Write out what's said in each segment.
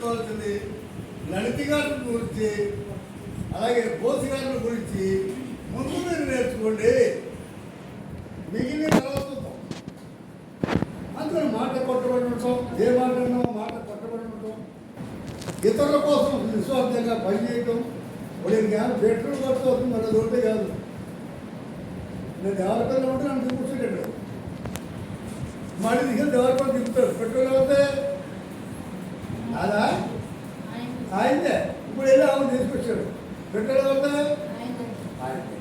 గుర్తుపెట్టుకోవాల్సింది లలిత గారి గురించి అలాగే బోసి గారి గురించి ముందు మీరు నేర్చుకోండి, మిగిలిన తర్వాత చూద్దాం. అందుకని మాట కొట్టబడి ఉంటాం, ఏ మాట మాట కొట్టబడి ఉంటాం, ఇతరుల కోసం నిస్వార్థంగా పనిచేయటం. ఇప్పుడు జ్ఞానం పెట్రోల్ ఖర్చు అవుతుంది, మరి దొరికే కాదు. నేను దేవరపల్లి ఉంటే నన్ను దిగుతాడు, మళ్ళీ దిగులు దేవరపల్లి దిగుతాడు. పెట్రోల్ అవుతే అదా ఆయనే. ఇప్పుడు వెళ్ళి ఆమె తీసుకొచ్చాడు. పెట్రోల్ అవుతా ఆయనే.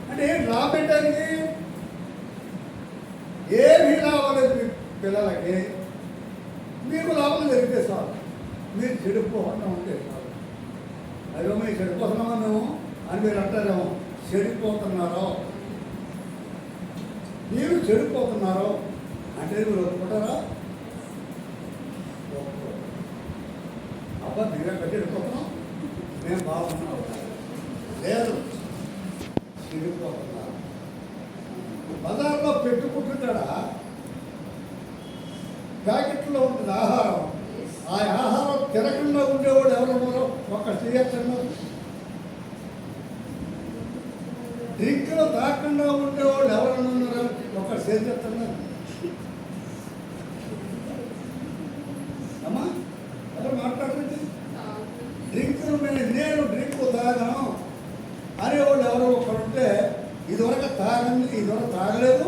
అంటే లాభం పెట్టడానికి ఏమీ లాభం లేదు. మీ పిల్లలకి మీకు లాభం జరిగితే సార్, మీరు చెడిపోకుండా ఉంటే సార్. అయ్యో మేము చెడిపోతున్నామా మేము అని మీరు అంటారేమో. చెడిపోతున్నారో, మీరు చెడిపోతున్నారో అంటే మీరు ఒప్పుకుంటారా? అబ్బా మీరే చెడిపోతున్నాం, మేము బాగున్నాం లేదు, చెడిపోతున్నారు. బజార్లో పెట్టుకుంటుంటాడా ప్యాకెట్లో ఉంటుంది ఆహారం. ఆ ఆహారం తినకుండా ఉండేవాడు ఎవరున్నారో ఒక చేయొచ్చన్నా. డ్రింక్లో తాకుండా ఉండేవాళ్ళు ఎవరన్నా ఉన్నారో ఒక చేస్తున్నారు. అమ్మా ఎవరు మాట్లాడుతుంది? డ్రింక్ నేను డ్రింక్ తాగాను అనేవాళ్ళు ఎవరో ఒకరు ఉంటే ఇదివరకు తాగండి, ఇదివరకు తాగలేదు,